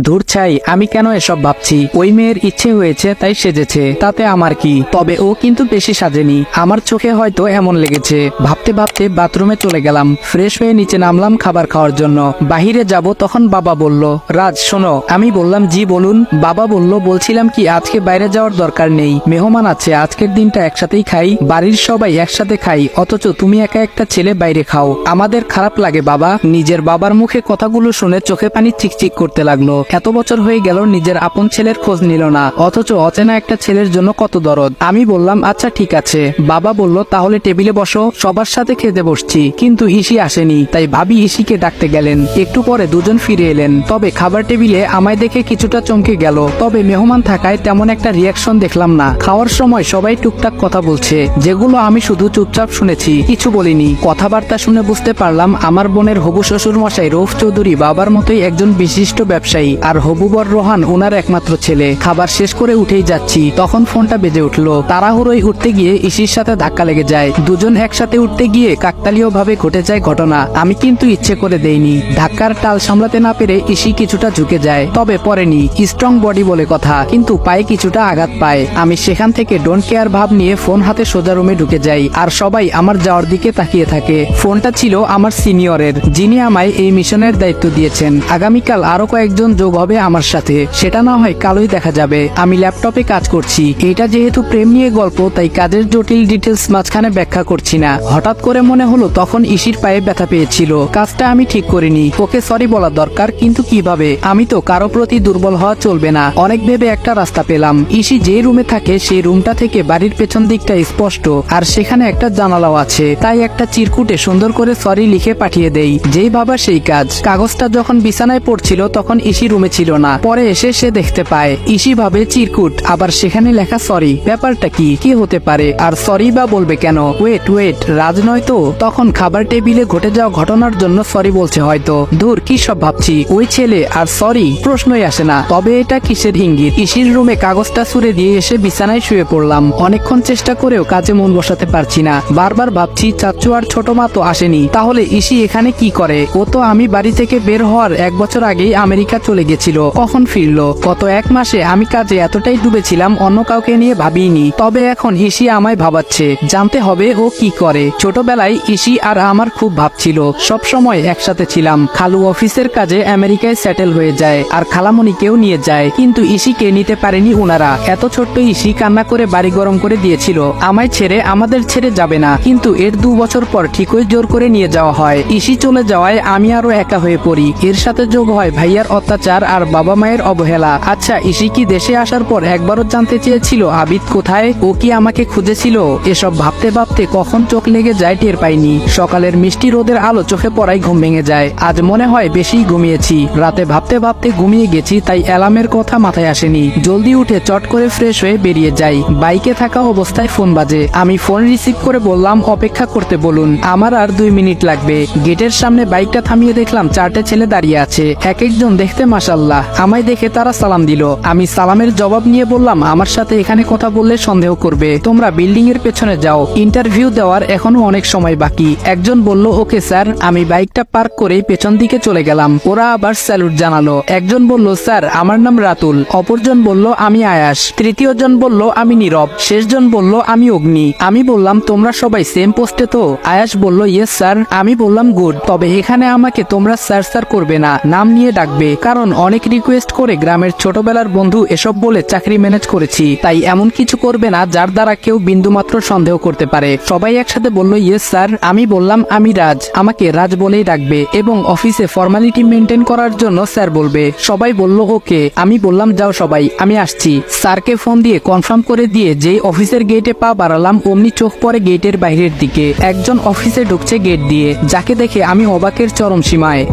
ধুর ছাই, আমি কেন এসব ভাবছি? ওই মেয়ের ইচ্ছে হয়েছে তাই সেজেছে, তাতে আমার কি? তবে ও কিন্তু বেশি সাজেনি, আমার চোখে হয়তো এমন লেগেছে। ভাবতে ভাবতে বাথরুমে চলে গেলাম, ফ্রেশ হয়ে নিচে নামলাম খাবার খাওয়ার জন্য। বাহিরে যাব তখন বাবা বলল, রাজ শোনো। আমি বললাম, জি বলুন। বাবা বলল, বলছিলাম কি আজকে বাইরে যাওয়ার দরকার নেই, মেহমান আছে, আজকের দিনটা একসাথেই খাই, বাড়ির সবাই একসাথে খাই, অথচ তুমি একা একটা ছেলে বাইরে খাও, আমাদের খারাপ লাগে বাবা। নিজের বাবার মুখে কথাগুলো শুনে চোখে পানি চিকচিক করতে লাগলো। এত বছর হয়ে গেল নিজের আপন ছেলের খোঁজ নিল না, অথচ অচেনা একটা ছেলের জন্য কত দরদ। আমি বললাম, আচ্ছা ঠিক আছে। বাবা বলল, তাহলে টেবিলে বসো, সবার সাথে খেতে বসছি। কিন্তু ইসি আসেনি, তাই ভাবি ইসিকে ডাকতে গেলেন। একটু পরে দুজন ফিরে এলেন, তবে খাবার টেবিলে আমায় দেখে কিছুটা চমকে গেল। তবে মেহমান থাকায় তেমন একটা রিয়াকশন দেখলাম না। খাওয়ার সময় সবাই টুকটাক কথা বলছে, যেগুলো আমি শুধু চুপচাপ শুনেছি, কিছু বলিনি। কথাবার্তা শুনে বুঝতে পারলাম আমার বোনের হবু শ্বশুর মশাই রৌফ চৌধুরী বাবার মতোই একজন বিশিষ্ট ব্যবসায়ী, আর হবু বর রোহান ওনার একমাত্র ছেলে। খাবার শেষ করে উঠেই যাচ্ছি, তখন ফোনটা বেজে উঠলো। তাড়াহুড়োই উঠতে গিয়ে ইসির সাথে ধাক্কা লেগে যায়। দুজন একসাথে উঠতে গিয়ে কাকতালীয় ভাবে ঘটে যায় ঘটনা। আমি কিন্তু ইচ্ছে করে দেইনি। ধাক্কার টাল সামলাতে না পেরে ইসি কিছুটা ঝুঁকে যায়, তবে পরেনি, স্ট্রং বডি বলে কথা, কিন্তু পায়ে কিছুটা আঘাত পায়। আমি সেখান থেকে ডোন্ট কেয়ার ভাব নিয়ে ফোন হাতে সোজা রুমে ঢুকে যাই, আর সবাই আমার যাওয়ার দিকে তাকিয়ে থাকে। ফোনটা ছিল আমার সিনিয়রের, যিনি আমায় এই মিশনের দায়িত্ব দিয়েছেন। আগামীকাল আরো কয়েকজন যোগ হবে আমার সাথে, সেটা না হয় কালই দেখা যাবে। আমি ল্যাপটপে কাজ করছি, এটা যেহেতু প্রেম নিয়ে গল্প, তাই কাজের জটিল ডিটেলস মাঝখানে ব্যাখ্যা করছি না। হঠাৎ করে মনে হলো তখন ইসির পায়ে ব্যথা পেয়েছিল, কাজটা আমি ঠিক করিনি, ওকে সরি বলা দরকার, কিন্তু কিভাবে? আমি তো কারো প্রতি দুর্বল হওয়া চলবে না। অনেক ভেবে একটা রাস্তা পেলাম। ইসি যে রুমে থাকে সেই রুমটা থেকে বাড়ির পেছন দিকটা স্পষ্ট, আর সেখানে একটা জানালাও আছে, তাই একটা চিরকুটে সুন্দর করে সরি লিখে পাঠিয়ে দেই। যেই ভাবা সেই কাজ। কাগজটা যখন বিছানায় পড়ছিল তখন ইসি রুমে ছিল না, পরে এসে সে দেখতে পায়। ইসি ভাবে চিরকুট, আবার সেখানে লেখা সরি, ব্যাপারটা কি হতে পারে? আর সরি বা বলবে কেন? ওয়েট, রাজ নয় তো? তখন খাবার টেবিলে ঘটে যাওয়া ঘটনার জন্য সরি বলছে হয়তো। দূর, কি সব ভাবছি, ওই ছেলে আর সরি, প্রশ্নই আসে না। তবে এটা কিসের ইঙ্গিত? ইসির রুমে কাগজটা ছুঁড়ে দিয়ে এসে বিছানায় শুয়ে পড়লাম। অনেকক্ষণ চেষ্টা করেও কাজে মন বসাতে পারছি না। বারবার ভাবছি, চাচ্চু আর ছোট মা তো আসেনি, তাহলে ইসি এখানে কি করে? ও তো আমি বাড়ি থেকে বের হওয়ার 1 বছর আগেই আমেরিকা চলে গেছিল, কখন ফিরলো? গত 1 মাসে আমি কাজে এতটাই ডুবেছিলাম, অন্য কাউকে নিয়ে ভাবিনি। তবে এখন ইসি আমায় ভাবাচ্ছে, জানতে হবে ও কি করে। ছোটবেলায় ইসি আর আমার খুব ভাবছিল, সব সময় একসাথে ছিলাম। খালু অফিসের কাজে আমেরিকায় সেটেল হয়ে যায়, আর খালামণিকেও নিয়ে যায়, কিন্তু ইসিকে নিতে পারেনি ওনারা। এত ছোট্ট ইসি কান্না করে বাড়ি গরম করে দিয়েছিল, আমায় ছেড়ে, আমাদের ছেড়ে যাবে না। কিন্তু এর 2 বছর পর ঠিকই জোর করে নিয়ে যাওয়া হয়। ইসি চলে যাওয়ায় আমি আরো একা হয়ে পড়ি। এর সাথে যোগ হয় ভাইয়ার অত্যাচার আর বাবা মায়ের অবহেলা। আচ্ছা, ইসি কি দেশে আসার পর একবারও জানতে চেয়েছিল আবিদ কোথায়? ও কি আমাকে খুঁজেছিল? এসব ভাবতে ভাবতে কখন চোখ লেগে যায় টের পাইনি। সকালের মিষ্টি রোদের আলো চোখে পড়ায় ঘুম ভেঙে যায়। আজ মনে হয় বেশি ঘুমিয়েছি। রাতে ভাবতে ভাবতে ঘুমিয়ে গেছি, তাই অ্যালার্মের কথা মাথায় আসেনি। জলদি উঠে চট করে ফ্রেশ হয়ে বেরিয়ে যাই। বাইকে থাকা অবস্থায় ফোন বাজে। আমি ফোন রিসিভ করে বললাম, অপেক্ষা করতে বলুন, আমার আর 2 মিনিট লাগবে। গেটের সামনে বাইকটা থামিয়ে দেখলাম 4টে ছেলে দাঁড়িয়ে আছে, এক একজন দেখতে মাশাআল্লাহ। আমায় দেখে তারা সালাম দিল। আমি সালামের জবাব নিয়ে বললাম, আমার সাথে এখানে কথা বললে সন্দেহ করবে, তোমরা বিল্ডিং এর পেছনে যাও, ইন্টারভিউ দেওয়ার এখনো অনেক সময় বাকি। একজন বলল, ওকে স্যার। আমি বাইকটা পার্ক করে পেছন দিকে চলে গেলাম। ওরা আবার স্যালুট জানালো। একজন বলল, স্যার আমার নাম রাতুল। অপরজন বলল, আমি আয়াস। তৃতীয় জন বলল, আমি নীরব। শেষজন বলল, আমি অগ্নি। আমি বললাম, তোমরা সবাই সেম পোস্টে তো? আয়াস বলল, ইয়েস স্যার। আমি বললাম, গুড। তবে এখানে আমাকে তোমরা স্যার করবে না, নাম নিয়ে ডাকবে, কারণ অনেক রিকোয়েস্ট করে গ্রামের ছোটবেলার বন্ধু এসব বলে চাকরি ম্যানেজ করেছি, তাই এমন কিছু করবে না যার দ্বারা কেউ বিন্দুমাত্র সন্দেহ করতে পারে। সবাই একসাথে বলল, ইয়েস স্যার। আমি বললাম, আমি রাজ, আমাকে রাজ বলেই ডাকবে, এবং অফিসে ফর্মালিটি মেনটেন করার জন্য স্যার বলবে। সবাই বলল, ওকে। আমি বললাম, যাও সবাই, আমি আসছি। স্যারকে ফোন দিয়ে কনফার্ম করে দিয়ে যেই অফিসের গেটে পা বাড়ালাম, অমনি চোখ পড়ে গেটের বাইরের দিকে। একজন অফিসে ঢুকছে গেট দিয়ে, যাকে দেখে আমি অবাকের চরম সীমায়।